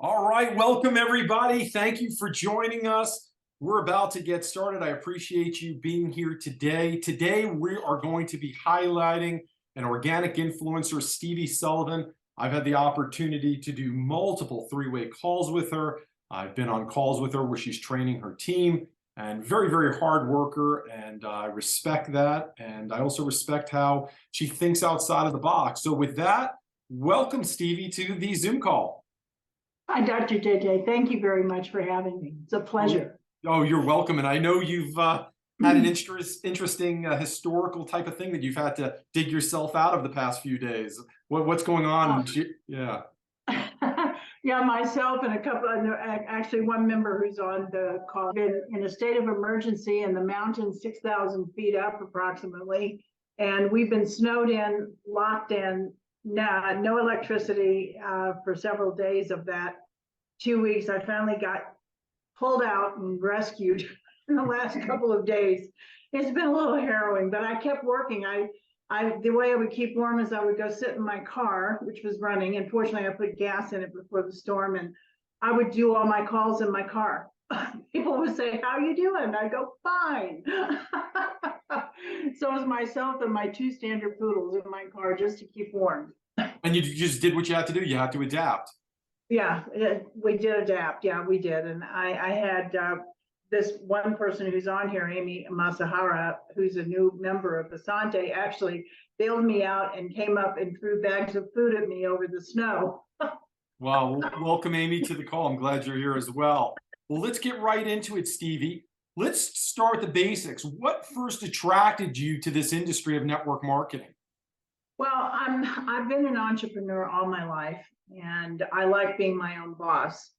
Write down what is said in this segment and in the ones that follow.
All right, welcome everybody. Thank you for joining us. We're about to get started. I appreciate you being here today. Today, we are going to be highlighting an organic influencer, Stevie Sullivan. I've had the opportunity to do multiple three-way calls with her. I've been on calls with her where she's training her team, and very, very hard worker, and I respect that. And I also respect how she thinks outside of the box. So with that, welcome Stevie to the Zoom call. Hi, Dr. JJ. Thank you very much for having me. It's a pleasure. Oh, you're welcome. And I know you've had an interesting historical type of thing that you've had to dig yourself out of the past few days. What's going on? Yeah. Yeah, myself and a couple, actually one member who's on the call, been in a state of emergency in the mountains, 6,000 feet up approximately. And we've been snowed in, locked in, no electricity for several days of that 2 weeks. I finally got pulled out and rescued in the last couple of days. It's been a little harrowing, but I kept working. The way I would keep warm is I would go sit in my car, which was running. And fortunately, I put gas in it before the storm, and I would do all my calls in my car. People would say, "How you doing?" I'd go, "Fine." So it was myself and my two standard poodles in my car just to keep warm. And you just did what you had to do. You had to adapt. Yeah, we did adapt. Yeah, we did. And I had this one person who's on here, Amy Masahara, who's a new member of Essante, actually bailed me out and came up and threw bags of food at me over the snow. Wow. Welcome, Amy, to the call. I'm glad you're here as well. Well, let's get right into it, Stevie. Let's start with the basics. What first attracted you to this industry of network marketing? Well, I've been an entrepreneur all my life, and I like being my own boss.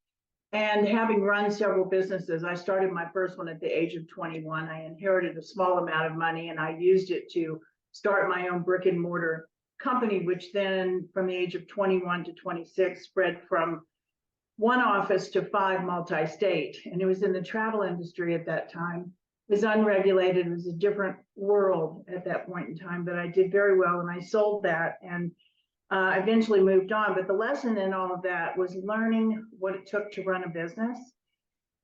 And having run several businesses, I started my first one at the age of 21. I inherited a small amount of money, and I used it to start my own brick and mortar company, which then from the age of 21 to 26 spread from one office to 5 multi-state. And it was in the travel industry at that time. It was unregulated. It was a different world at that point in time, but I did very well, and I sold that and eventually moved on. But the lesson in all of that was learning what it took to run a business.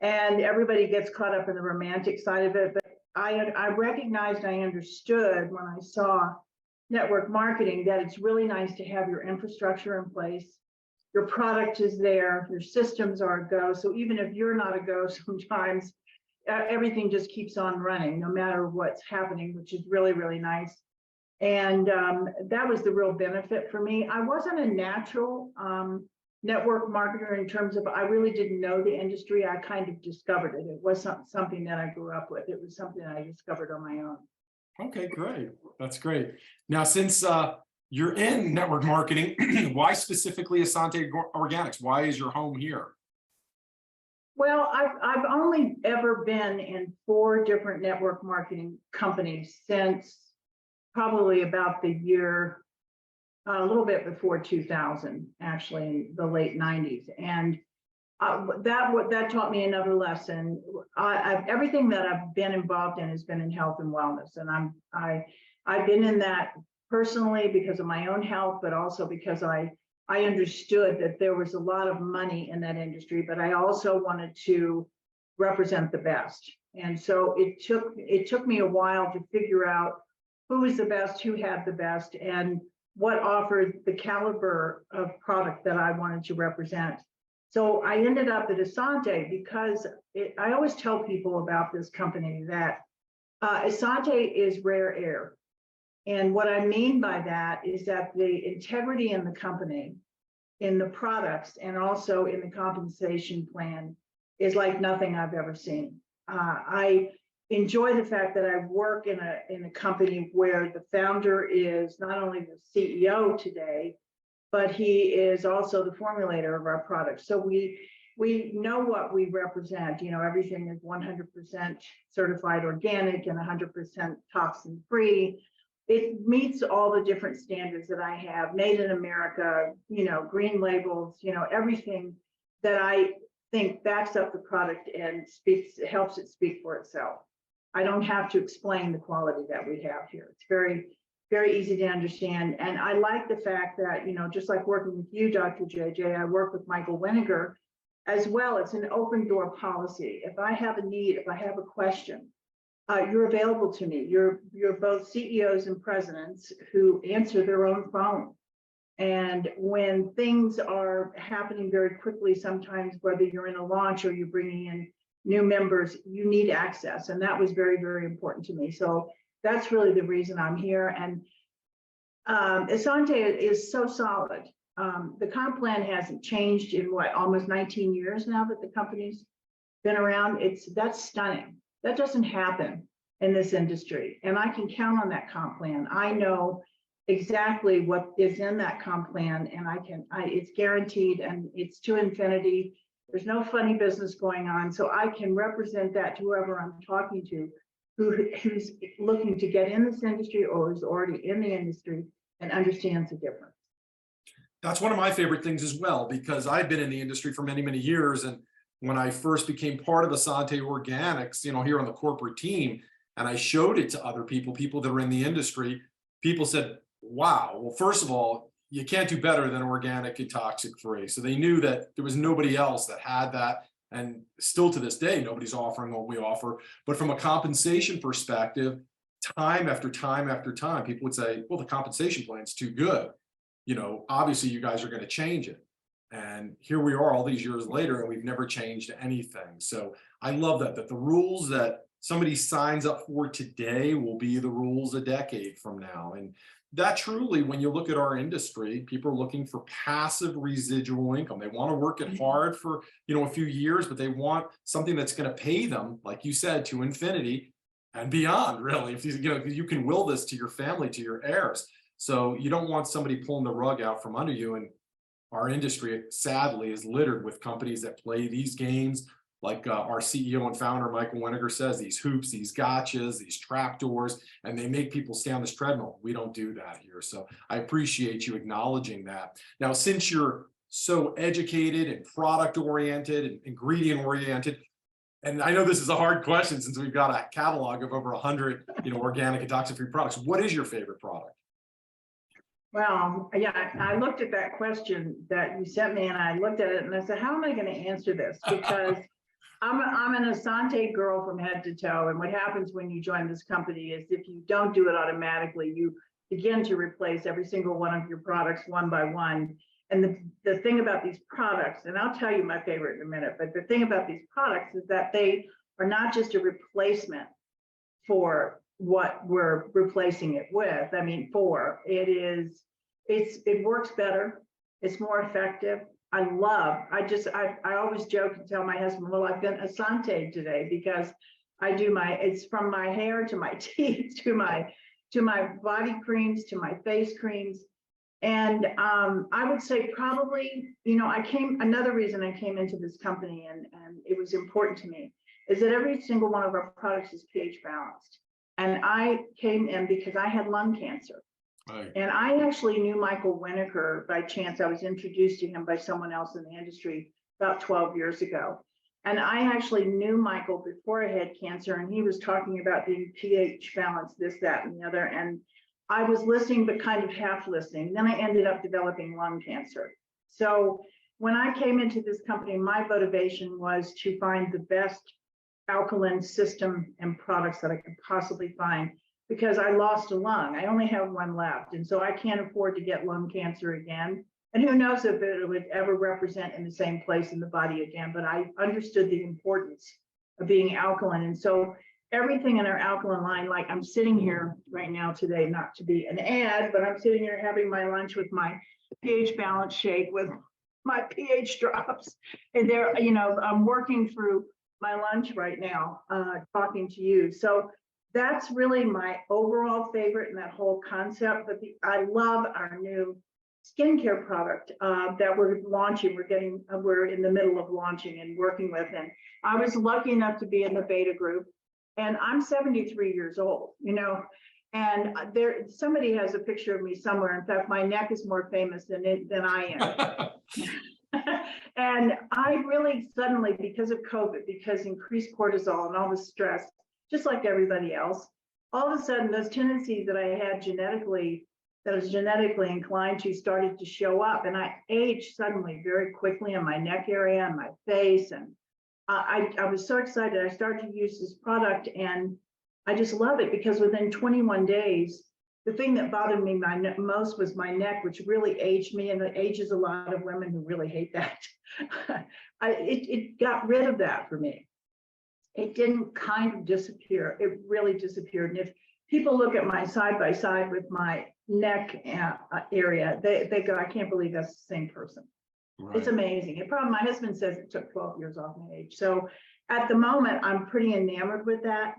And everybody gets caught up in the romantic side of it, but I recognized, I understood when I saw network marketing that it's really nice to have your infrastructure in place. Your product is there, your systems are a go. So even if you're not a go, sometimes everything just keeps on running no matter what's happening, which is really, really nice. And that was the real benefit for me. I wasn't a natural network marketer in terms of, I really didn't know the industry. I kind of discovered it. It wasn't something that I grew up with. It was something I discovered on my own. Okay, great. That's great. Now, since you're in network marketing, why specifically Essante Organics? Why is your home here? Well, I've only ever been in 4 different network marketing companies since probably about the year, a little bit before 2000, actually, the late 90s. And that taught me another lesson. Everything that I've been involved in has been in health and wellness. And I've been in that personally because of my own health, but also because I understood that there was a lot of money in that industry, but I also wanted to represent the best. And so it took me a while to figure out who was the best, who had the best, and what offered the caliber of product that I wanted to represent. So I ended up at Essante because I always tell people about this company that Essante is rare air. And what I mean by that is that the integrity in the company, in the products, and also in the compensation plan is like nothing I've ever seen. I enjoy the fact that I work in a company where the founder is not only the CEO today, but he is also the formulator of our products. So we know what we represent. You know, everything is 100% certified organic and 100% toxin free. It meets all the different standards that I have, made in America, you know, green labels, you know, everything that I think backs up the product and helps it speak for itself. I don't have to explain the quality that we have here. It's very, very easy to understand. And I like the fact that, you know, just like working with you, Dr. JJ, I work with Michael Winiger, As well, it's an open door policy. If I have a need, if I have a question, you're available to me. You're both CEOs and presidents who answer their own phone. And when things are happening very quickly, sometimes whether you're in a launch or you're bringing in new members, you need access. And that was very, very important to me. So that's really the reason I'm here. And Essante is so solid. The comp plan hasn't changed in what, almost 19 years now that the company's been around. That's stunning. That doesn't happen in this industry. And I can count on that comp plan. I know exactly what is in that comp plan, and it's guaranteed and it's to infinity. There's no funny business going on. So I can represent that to whoever I'm talking to who's looking to get in this industry or is already in the industry and understands the difference. That's one of my favorite things as well, because I've been in the industry for many, many years. And when I first became part of Essante Organics, here on the corporate team, and I showed it to other people that are in the industry, people said, wow, well, first of all, you can't do better than organic and toxic free. So they knew that there was nobody else that had that. And still to this day, nobody's offering what we offer. But from a compensation perspective, time after time after time, people would say, well, the compensation plan's too good. Obviously you guys are going to change it. And here we are all these years later, and we've never changed anything. So I love that the rules that somebody signs up for today will be the rules a decade from now. And that truly, when you look at our industry, people are looking for passive residual income. They want to work it hard for, a few years, but they want something that's going to pay them, like you said, to infinity and beyond, really. If you can will this to your family, to your heirs. So you don't want somebody pulling the rug out from under you. And our industry, sadly, is littered with companies that play these games. Like our CEO and founder, Michael Weniger, says, these hoops, these gotchas, these trapdoors, and they make people stay on this treadmill. We don't do that here. So I appreciate you acknowledging that. Now, since you're so educated and product oriented and ingredient oriented, and I know this is a hard question since we've got a catalog of over 100, organic and toxin-free products. What is your favorite product? Well, yeah, I looked at that question that you sent me and I looked at it and I said, how am I going to answer this? Because I'm an Essante girl from head to toe. And what happens when you join this company is if you don't do it automatically, you begin to replace every single one of your products one by one. And the thing about these products, and I'll tell you my favorite in a minute, but the thing about these products is that they are not just a replacement for what we're replacing it with. I mean, it works better. It's more effective. I always joke and tell my husband, well, I've been Essante today because it's from my hair to my teeth, to my body creams, to my face creams. And I would say probably, another reason I came into this company and it was important to me is that every single one of our products is pH balanced. And I came in because I had lung cancer. Right. And I actually knew Michael Weniger by chance. I was introduced to him by someone else in the industry about 12 years ago. And I actually knew Michael before I had cancer, and he was talking about being pH balanced, this, that, and the other. And I was listening, but kind of half listening. Then I ended up developing lung cancer. So when I came into this company, my motivation was to find the best alkaline system and products that I could possibly find, because I lost a lung. I only have one left. And so I can't afford to get lung cancer again. And who knows if it would ever represent in the same place in the body again, but I understood the importance of being alkaline. And so everything in our alkaline line, like I'm sitting here right now today, not to be an ad, but I'm sitting here having my lunch with my pH balance shake with my pH drops. And I'm working through my lunch right now, talking to you. So that's really my overall favorite in that whole concept. But I love our new skincare product that we're launching. We're in the middle of launching and working with. And I was lucky enough to be in the beta group. And I'm 73 years old, and somebody has a picture of me somewhere. In fact, my neck is more famous than I am. And I really suddenly, because of COVID, because increased cortisol and all the stress, just like everybody else, all of a sudden those tendencies that I had genetically that I was genetically inclined to started to show up, and I aged suddenly very quickly in my neck area and my face. And I was so excited. I started to use this product, and I just love it because within 21 days, the thing that bothered me most was my neck, which really aged me, and it ages a lot of women who really hate that. It got rid of that for me. It didn't kind of disappear. It really disappeared. And if people look at my side by side with my neck area, they go, I can't believe that's the same person. Right. It's amazing. It probably, my husband says it took 12 years off my age. So at the moment, I'm pretty enamored with that,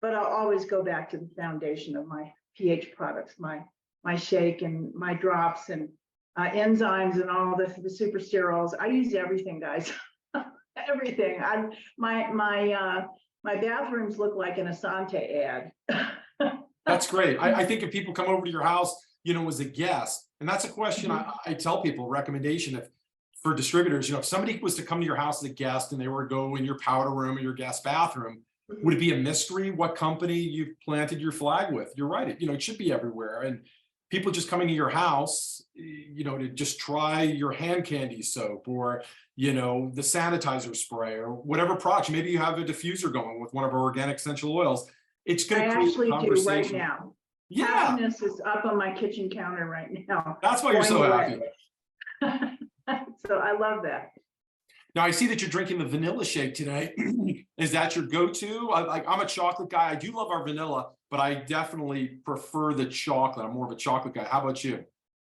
but I'll always go back to the foundation of my pH products, my shake and my drops and enzymes and all the super sterols. I use everything, guys. Everything. My bathrooms look like an Essante ad. That's great. I think if people come over to your house, as a guest, and that's a question I tell people, recommendation if for distributors, if somebody was to come to your house as a guest and they were to go in your powder room or your guest bathroom, would it be a mystery what company you planted your flag with? You're right. It should be everywhere. And people just coming to your house, to just try your hand candy soap or, the sanitizer spray or whatever products. Maybe you have a diffuser going with one of our organic essential oils. It's going to create a conversation. Do right now. Yeah. Happiness is up on my kitchen counter right now. That's why you're so happy. So I love that. Now I see that you're drinking the vanilla shake today. Is that your go-to? I'm a chocolate guy. I do love our vanilla, but I definitely prefer the chocolate. I'm more of a chocolate guy. How about you?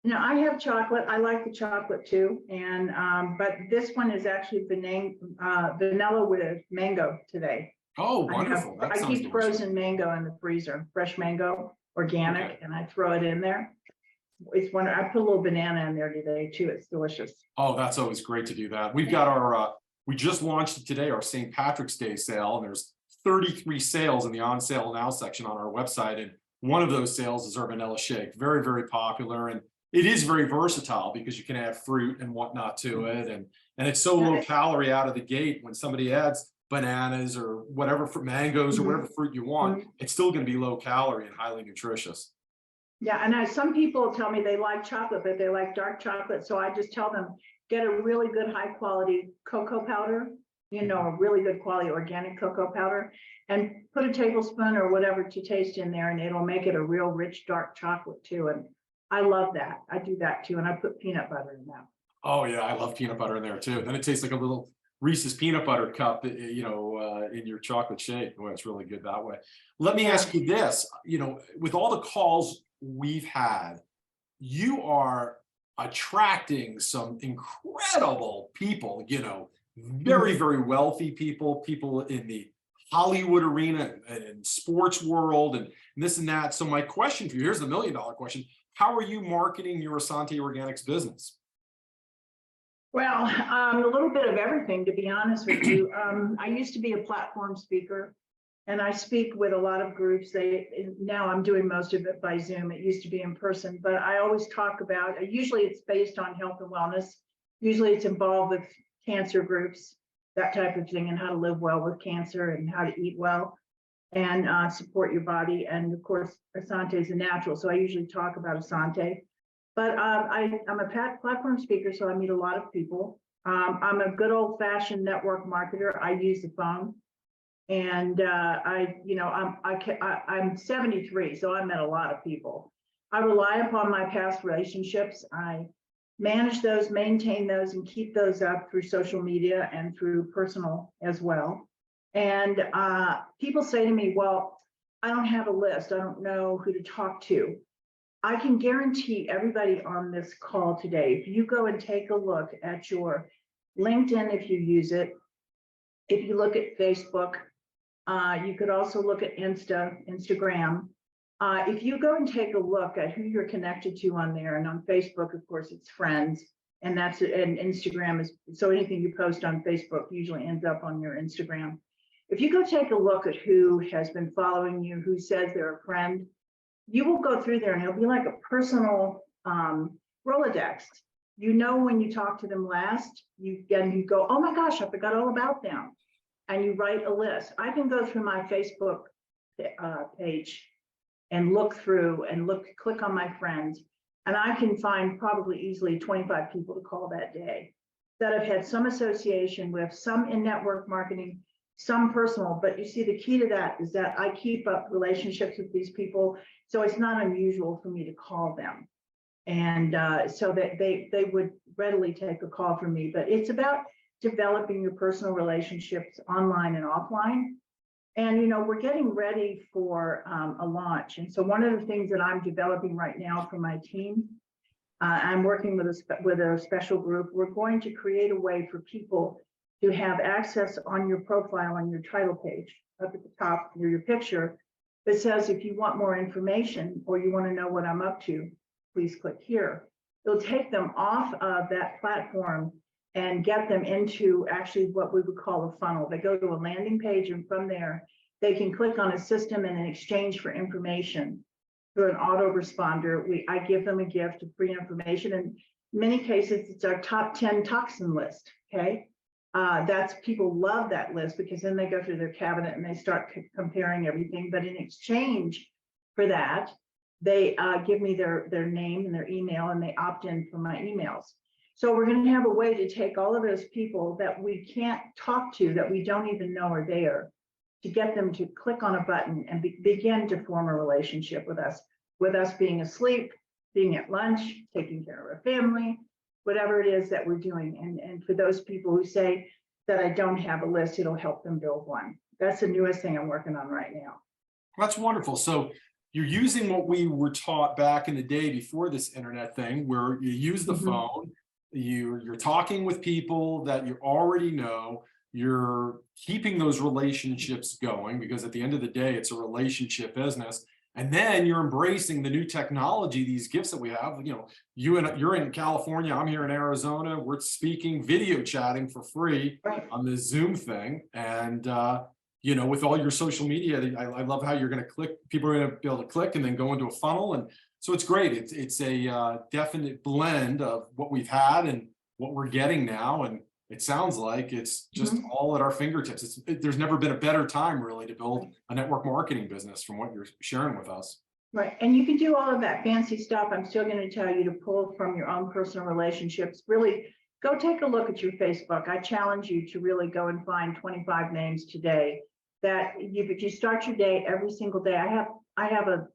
No, I have chocolate. I like the chocolate too. And but this one is actually vanilla with mango today. Oh, wonderful. I keep frozen mango in the freezer, fresh mango, organic, and I throw it in there. It's one. I put a little banana in there today too. It's delicious. Oh, that's always great to do that. We've got our, we just launched it today, our St. Patrick's Day sale, and there's 33 sales in the on sale now section on our website. And one of those sales is our vanilla shake. Very, very popular. And it is very versatile because you can add fruit and whatnot to it. And it's so low calorie out of the gate. When somebody adds bananas or whatever for mangoes or whatever fruit you want, it's still going to be low calorie and highly nutritious. Yeah, and some people tell me they like chocolate, but they like dark chocolate. So I just tell them, get a really good high quality cocoa powder, a really good quality organic cocoa powder, and put a tablespoon or whatever to taste in there, and it'll make it a real rich dark chocolate too. And I love that. I do that too, and I put peanut butter in that. Oh yeah, I love peanut butter in there too. Then it tastes like a little Reese's peanut butter cup, in your chocolate shake. Well, it's really good that way. Let me ask you this, with all the calls we've had, you are attracting some incredible people, very, very wealthy people in the Hollywood arena and sports world and this and that. So my question for you, here's the $1 million question. How are you marketing your Essante Organics business? Well, a little bit of everything, to be honest with you. I used to be a platform speaker, and I speak with a lot of groups. Now I'm doing most of it by Zoom. It used to be in person, but I always talk about, usually it's based on health and wellness. Usually it's involved with cancer groups, that type of thing, and how to live well with cancer and how to eat well and support your body. And of course, Essante is a natural. So I usually talk about Essante. But I'm a platform speaker, so I meet a lot of people. I'm a good old-fashioned network marketer. I use the phone, and I'm 73, so I met a lot of people. I rely upon my past relationships. I manage those, maintain those, and keep those up through social media and through personal as well. And people say to me, "Well, I don't have a list. I don't know who to talk to." I can guarantee everybody on this call today, if you go and take a look at your LinkedIn, if you use it, if you look at Facebook, you could also look at Instagram. If you go and take a look at who you're connected to on there, and on Facebook, of course, it's friends, and Instagram is, so anything you post on Facebook usually ends up on your Instagram. If you go take a look at who has been following you, who says they're a friend, you will go through there and it'll be like a personal Rolodex. When you talk to them last, you go, oh my gosh, I forgot all about them. And you write a list. I can go through my Facebook page and look through and click on my friends. And I can find probably easily 25 people to call that day that have had some association with, some in network marketing, some personal. But you see, the key to that is that I keep up relationships with these people. So it's not unusual for me to call them. And so that they would readily take a call from me. But it's about developing your personal relationships online and offline. And, you know, we're getting ready for a launch. And so one of the things that I'm developing right now for my team, I'm working with a special group. We're going to create a way for people to have access on your profile, on your title page, up at the top near your picture, that says, if you want more information or you want to know what I'm up to, please click here. It'll take them off of that platform and get them into actually what we would call a funnel. They go to a landing page, and from there, they can click on a system, and in exchange for information through an autoresponder, I give them a gift of free information. In many cases, it's our top 10 toxin list, okay? That's, people love that list because then they go through their cabinet and they start comparing everything. But in exchange for that, they give me their name and their email, and they opt in for my emails. So we're going to have a way to take all of those people that we can't talk to, that we don't even know are there, to get them to click on a button and begin to form a relationship with us being asleep, being at lunch, taking care of our family, whatever it is that we're doing. And for those people who say that I don't have a list, it'll help them build one. That's the newest thing I'm working on right now. That's wonderful. So you're using what we were taught back in the day before this internet thing, where you use the phone, you're talking with people that you already know, you're keeping those relationships going, because at the end of the day, it's a relationship business. And then you're embracing the new technology, these gifts that we have. You know, you're in California, I'm here in Arizona. We're speaking, video chatting for free on this Zoom thing. And you know, with all your social media, I love how you're going to click. People are going to be able to click and then go into a funnel. And so it's great. It's a definite blend of what we've had and what we're getting now. And it sounds like it's just all at our fingertips. There's never been a better time, really, to build a network marketing business, from what you're sharing with us. Right. And you can do all of that fancy stuff. I'm still going to tell you to pull from your own personal relationships. Really go take a look at your Facebook. I challenge you to really go and find 25 names today that if you start your day every single day. I have a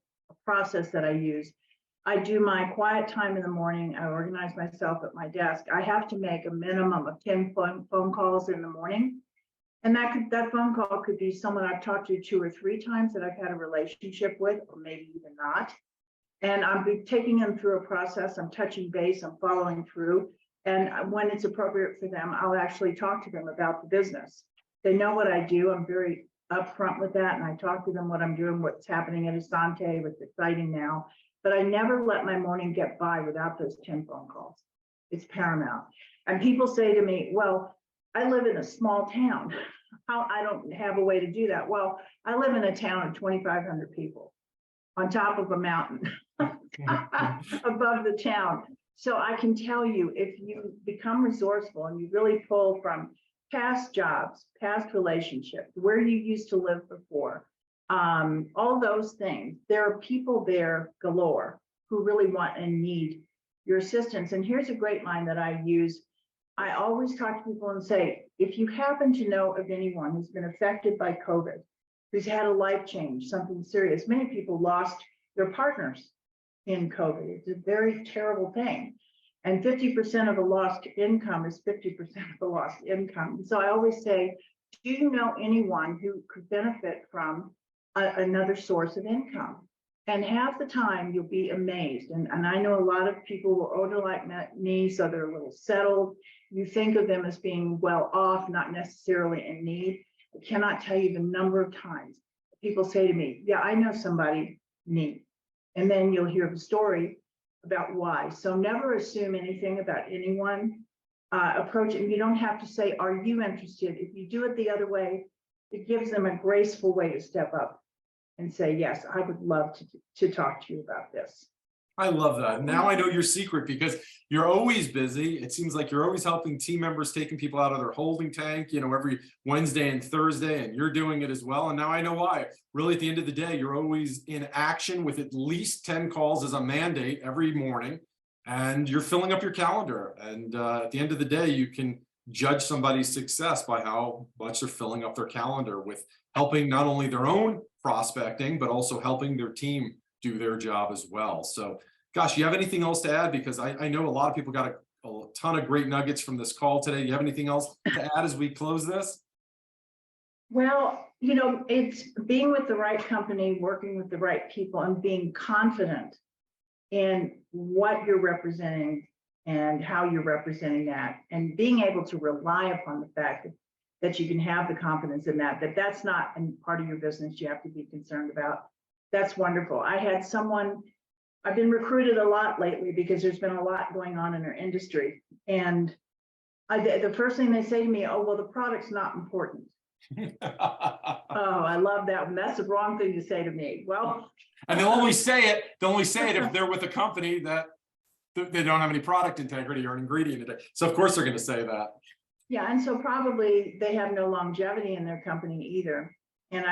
process that I use. I do my quiet time in the morning. I organize myself at my desk. I have to make a minimum of 10 phone calls in the morning. And that phone call could be someone I've talked to 2 or 3 times that I've had a relationship with, or maybe even not. And I'm taking them through a process. I'm touching base. I'm following through. And when it's appropriate for them, I'll actually talk to them about the business. They know what I do. I'm very upfront with that. And I talk to them what I'm doing, what's happening at Essante, what's exciting now. But I never let my morning get by without those 10 phone calls. It's paramount. And people say to me, well, I live in a small town. I don't have a way to do that. Well, I live in a town of 2,500 people on top of a mountain above the town. So I can tell you, if you become resourceful and you really pull from past jobs, past relationships, where you used to live before, all those things, there are people there galore who really want and need your assistance. And here's a great line that I use. I always talk to people and say, if you happen to know of anyone who's been affected by COVID, who's had a life change, something serious. Many people lost their partners in COVID. It's a very terrible thing. And 50% of the lost income is 50% of the lost income. So I always say, do you know anyone who could benefit from another source of income? And half the time you'll be amazed. And I know a lot of people who are older like me, so they're a little settled. You think of them as being well off, not necessarily in need. I cannot tell you the number of times people say to me, yeah, I know somebody in need. And then you'll hear the story about why. So never assume anything about anyone. Approach it. And you don't have to say, are you interested? If you do it the other way, it gives them a graceful way to step up and say, yes, I would love to talk to you about this. I love that. Now I know your secret because you're always busy. It seems like you're always helping team members, taking people out of their holding tank, every Wednesday and Thursday, and you're doing it as well. And now I know why. Really, at the end of the day, you're always in action with at least 10 calls as a mandate every morning, and you're filling up your calendar. And at the end of the day, you can judge somebody's success by how much they're filling up their calendar with helping not only their own prospecting, but also helping their team do their job as well. So, gosh, you have anything else to add? Because I know a lot of people got a ton of great nuggets from this call today. You have anything else to add as we close this? Well, it's being with the right company, working with the right people, and being confident in what you're representing and how you're representing that, and being able to rely upon the fact that you can have the confidence in that's not part of your business you have to be concerned about. That's wonderful. I've been recruited a lot lately because there's been a lot going on in our industry. And the first thing they say to me, oh, well, the product's not important. Oh, I love that one. That's the wrong thing to say to me. Well, and they'll only say it if they're with a company that they don't have any product integrity or an ingredient integrity. So of course they're going to say that. Yeah, and so probably they have no longevity in their company either. And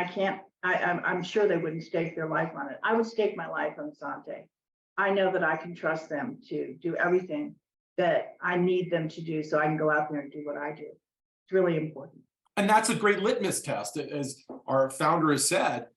I'm sure they wouldn't stake their life on it. I would stake my life on Essante. I know that I can trust them to do everything that I need them to do so I can go out there and do what I do. It's really important. And that's a great litmus test. As our founder has said,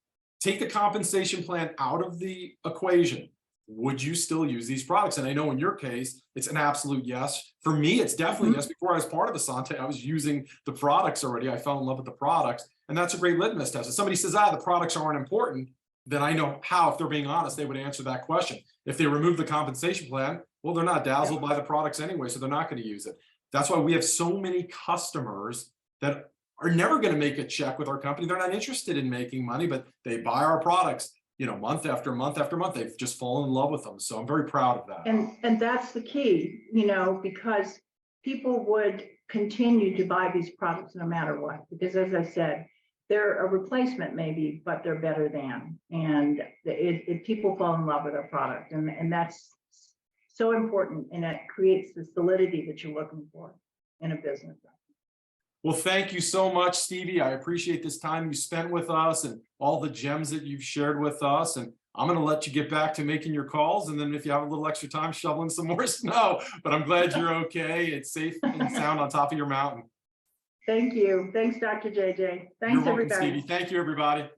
take the compensation plan out of the equation. Would you still use these products? And I know in your case, it's an absolute yes. For me, it's definitely yes. Before I was part of Essante, I was using the products already. I fell in love with the products. And that's a great litmus test. If somebody says, the products aren't important, then I know how, if they're being honest, they would answer that question. If they remove the compensation plan, well, they're not dazzled by the products anyway, so they're not going to use it. That's why we have so many customers that are never going to make a check with our company. They're not interested in making money, but they buy our products, month after month after month. They've just fallen in love with them. So I'm very proud of that. And that's the key, because people would continue to buy these products no matter what. Because as I said, they're a replacement maybe, but they're better than. And people fall in love with our product. And that's so important. And it creates the solidity that you're looking for in a business. Well, thank you so much, Stevie. I appreciate this time you spent with us and all the gems that you've shared with us. And I'm going to let you get back to making your calls. And then if you have a little extra time, shoveling some more snow. But I'm glad you're okay. It's safe and sound on top of your mountain. Thank you. Thanks, Dr. JJ. Thanks, You're welcome, everybody. Stevie. Thank you, everybody.